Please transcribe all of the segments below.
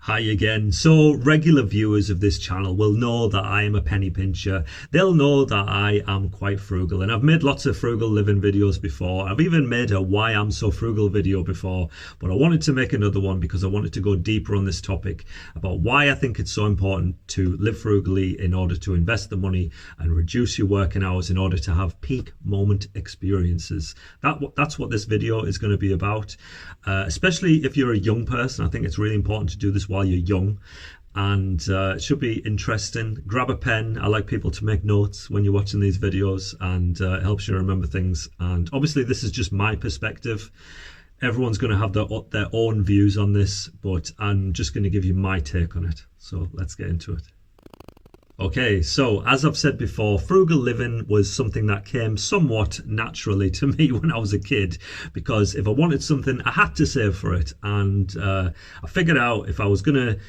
Hi again. So regular viewers of this channel will know that I am a penny pincher. They'll know that I am quite frugal, and I've made lots of frugal living videos before. I've even made a why I'm so frugal video before, but I wanted to make another one because I wanted to go deeper on this topic about why I think it's so important to live frugally in order to invest the money and reduce your working hours in order to have peak moment experiences. That's what this video is going to be about, especially if you're a young person. I think it's really important to do this while you're young, and it should be interesting. Grab a pen. I like people to make notes when you're watching these videos, and it helps you remember things. And obviously this is just my perspective. Everyone's going to have their own views on this, but I'm just going to give you my take on it. So let's get into it. Okay, so as I've said before, frugal living was something that came somewhat naturally to me when I was a kid, because if I wanted something, I had to save for it. And I figured out if I was going to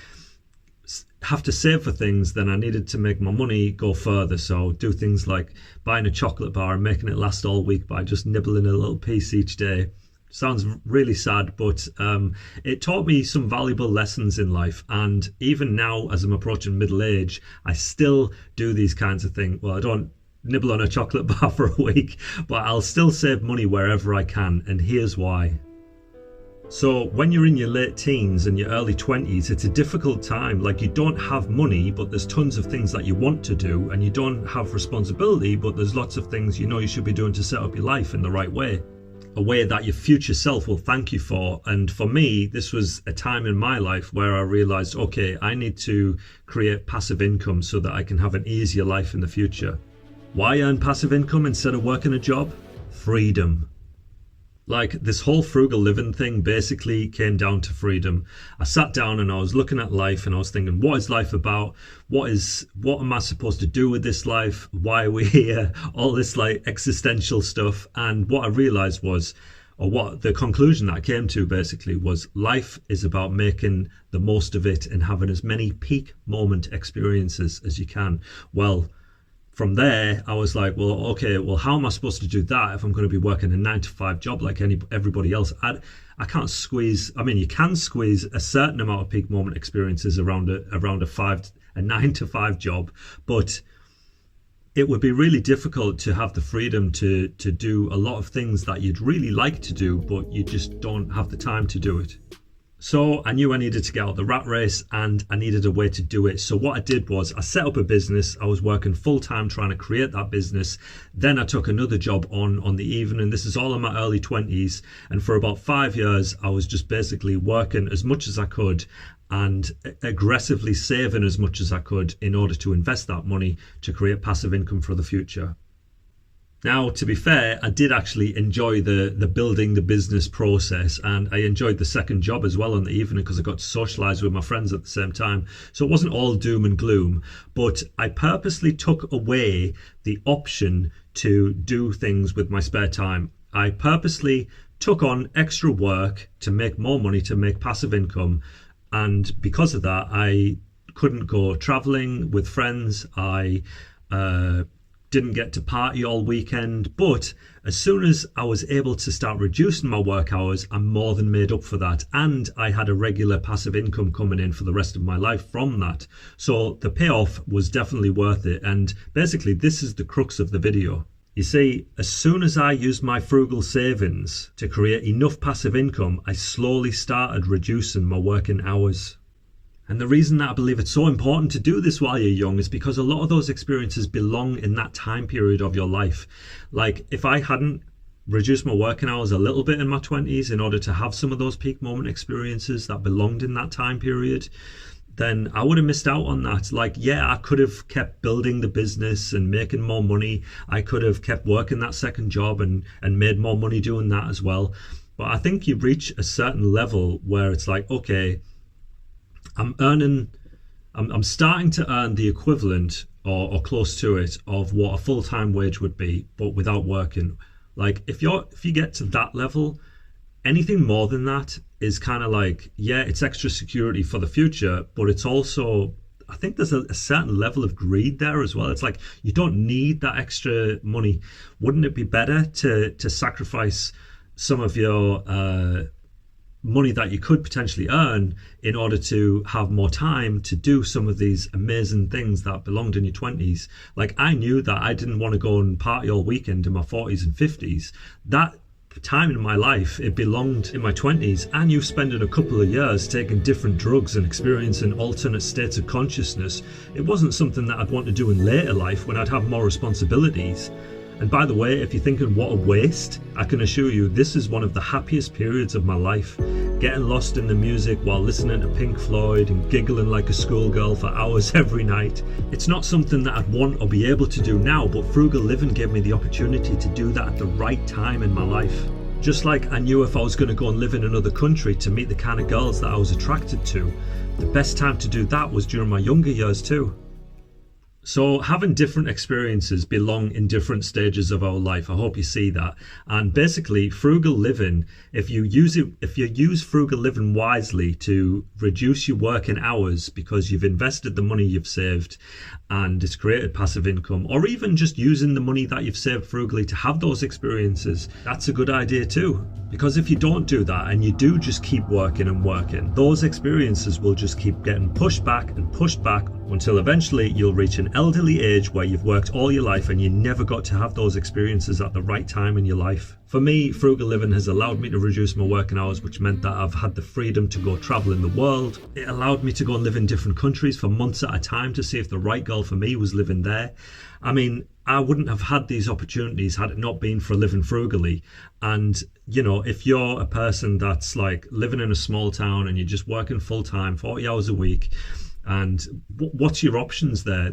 have to save for things, then I needed to make my money go further. So do things like buying a chocolate bar and making it last all week by just nibbling a little piece each day. Sounds really sad, but it taught me some valuable lessons in life. And even now, as I'm approaching middle age, I still do these kinds of things. Well, I don't nibble on a chocolate bar for a week, but I'll still save money wherever I can. And here's why. So when you're in your late teens and your early 20s, it's a difficult time. Like, you don't have money, but there's tons of things that you want to do, and you don't have responsibility, but there's lots of things you know you should be doing to set up your life in the right way. A way that your future self will thank you for. And for me, this was a time in my life where I realized, okay, I need to create passive income so that I can have an easier life in the future. Why earn passive income instead of working a job? Freedom. Like, this whole frugal living thing basically came down to freedom. I sat down and I was looking at life and I was thinking, what is life about? What am I supposed to do with this life? Why are we here? All this like existential stuff. And what I realized was, or what the conclusion that I came to basically was, life is about making the most of it and having as many peak moment experiences as you can. Well, from there, I was like, well, okay, well, how am I supposed to do that if I'm going to be working a 9-to-5 job like everybody else? I can't squeeze. I mean, you can squeeze a certain amount of peak moment experiences around a 9-to-5 job, but it would be really difficult to have the freedom to do a lot of things that you'd really like to do, but you just don't have the time to do it. So I knew I needed to get out of the rat race, and I needed a way to do it. So what I did was I set up a business. I was working full time trying to create that business. Then I took another job on the evening. This is all in my early 20s. And for about 5 years, I was just basically working as much as I could and aggressively saving as much as I could in order to invest that money to create passive income for the future. Now, to be fair, I did actually enjoy the building the business process, and I enjoyed the second job as well in the evening because I got to socialise with my friends at the same time. So it wasn't all doom and gloom, but I purposely took away the option to do things with my spare time. I purposely took on extra work to make more money, to make passive income, and because of that, I couldn't go travelling with friends. I didn't get to party all weekend, but as soon as I was able to start reducing my work hours, I more than made up for that, and I had a regular passive income coming in for the rest of my life from that. So the payoff was definitely worth it, and basically this is the crux of the video. You see, as soon as I used my frugal savings to create enough passive income, I slowly started reducing my working hours. And the reason that I believe it's so important to do this while you're young is because a lot of those experiences belong in that time period of your life. Like, if I hadn't reduced my working hours a little bit in my 20s in order to have some of those peak moment experiences that belonged in that time period, then I would have missed out on that. Like, yeah, I could have kept building the business and making more money. I could have kept working that second job and made more money doing that as well. But I think you reach a certain level where it's like, okay, I'm starting to earn the equivalent or close to it of what a full-time wage would be, but without working. Like, if you get to that level, anything more than that is kind of like, yeah, it's extra security for the future, but it's also, I think there's a certain level of greed there as well. It's like, you don't need that extra money. Wouldn't it be better to sacrifice some of your money that you could potentially earn in order to have more time to do some of these amazing things that belonged in your 20s. Like, I knew that I didn't want to go and party all weekend in my 40s and 50s. That time in my life, it belonged in my 20s. And you spending a couple of years taking different drugs and experiencing alternate states of consciousness, it wasn't something that I'd want to do in later life when I'd have more responsibilities. And by the way, if you're thinking what a waste, I can assure you this is one of the happiest periods of my life. Getting lost in the music while listening to Pink Floyd and giggling like a schoolgirl for hours every night. It's not something that I'd want or be able to do now, but frugal living gave me the opportunity to do that at the right time in my life. Just like I knew if I was going to go and live in another country to meet the kind of girls that I was attracted to, the best time to do that was during my younger years too. So having different experiences belong in different stages of our life. I hope you see that. And basically, frugal living, if you use frugal living wisely to reduce your working hours because you've invested the money you've saved and it's created passive income, or even just using the money that you've saved frugally to have those experiences, that's a good idea too. Because if you don't do that and you do just keep working and working, those experiences will just keep getting pushed back until eventually you'll reach an elderly age where you've worked all your life and you never got to have those experiences at the right time in your life. For me, frugal living has allowed me to reduce my working hours, which meant that I've had the freedom to go travel in the world. It allowed me to go and live in different countries for months at a time to see if the right girl for me was living there. I mean, I wouldn't have had these opportunities had it not been for living frugally. And, you know, if you're a person that's like living in a small town and you're just working full time, 40 hours a week, and what's your options there?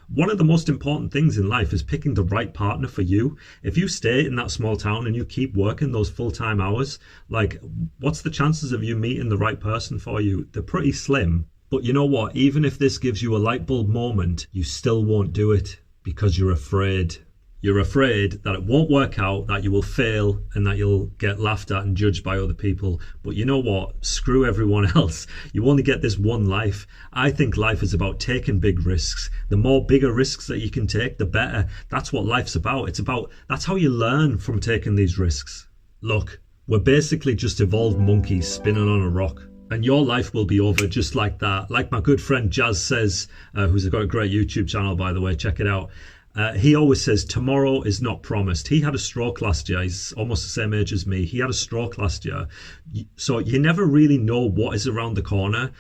One of the most important things in life is picking the right partner for you. If you stay in that small town and you keep working those full-time hours, like, what's the chances of you meeting the right person for you? They're pretty slim. But you know what? Even if this gives you a light bulb moment, you still won't do it because you're afraid. You're afraid that it won't work out, that you will fail, and that you'll get laughed at and judged by other people. But you know what? Screw everyone else. You only get this one life. I think life is about taking big risks. The more bigger risks that you can take, the better. That's what life's about. That's how you learn from taking these risks. Look, we're basically just evolved monkeys spinning on a rock. And your life will be over just like that. Like my good friend Jazz says, who's got a great YouTube channel, by the way, check it out. He always says, tomorrow is not promised. He had a stroke last year. He's almost the same age as me. He had a stroke last year. So you never really know what is around the corner.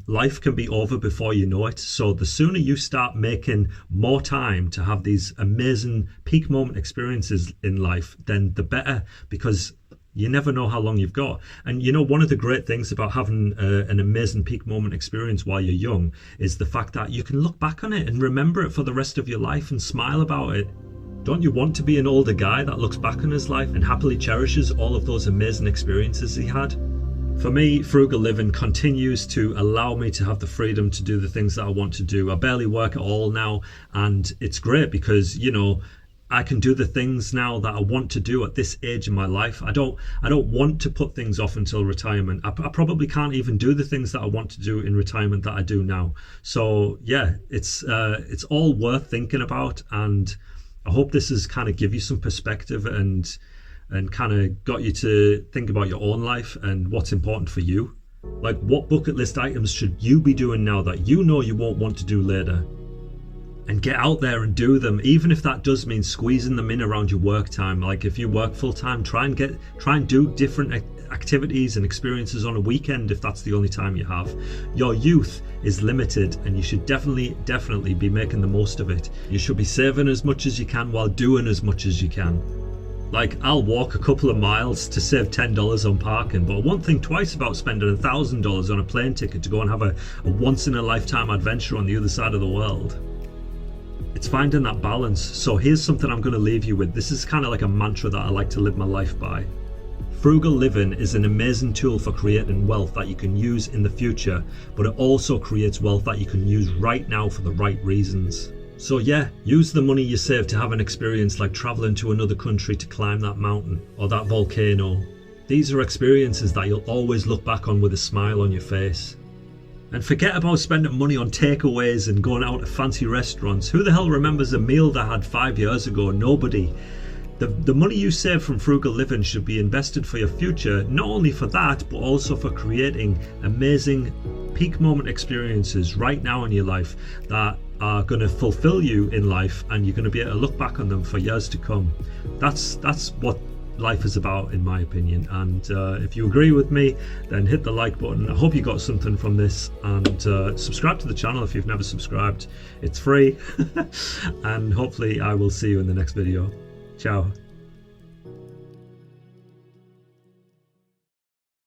Life can be over before you know it. So the sooner you start making more time to have these amazing peak moment experiences in life, then the better, because you never know how long you've got. And you know, one of the great things about having an amazing peak moment experience while you're young is the fact that you can look back on it and remember it for the rest of your life and smile about it. Don't you want to be an older guy that looks back on his life and happily cherishes all of those amazing experiences he had? For me, frugal living continues to allow me to have the freedom to do the things that I want to do. I barely work at all now, and it's great because, you know, I can do the things now that I want to do at this age in my life. I don't want to put things off until retirement. I probably can't even do the things that I want to do in retirement that I do now. So yeah, it's all worth thinking about, and I hope this has kind of give you some perspective and kind of got you to think about your own life and what's important for you. Like, what bucket list items should you be doing now that you know you won't want to do later? And get out there and do them, even if that does mean squeezing them in around your work time. Like, if you work full time, try and do different activities and experiences on a weekend if that's the only time you have. Your youth is limited, and you should definitely be making the most of it. You should be saving as much as you can while doing as much as you can. Like, I'll walk a couple of miles to save $10 on parking, but I won't think twice about spending $1,000 on a plane ticket to go and have a once in a lifetime adventure on the other side of the world. It's finding that balance. So here's something I'm going to leave you with. This is kind of like a mantra that I like to live my life by. Frugal living is an amazing tool for creating wealth that you can use in the future, but it also creates wealth that you can use right now for the right reasons. So yeah, use the money you save to have an experience like traveling to another country to climb that mountain or that volcano. These are experiences that you'll always look back on with a smile on your face. And forget about spending money on takeaways and going out to fancy restaurants. Who the hell remembers a meal they had 5 years ago? Nobody. The money you save from frugal living should be invested for your future, not only for that, but also for creating amazing peak moment experiences right now in your life that are going to fulfill you in life, and you're going to be able to look back on them for years to come. That's what life is about, in my opinion. And if you agree with me, then hit the like button. I hope you got something from this, and subscribe to the channel if you've never subscribed. It's free. And hopefully I will see you in the next video. Ciao.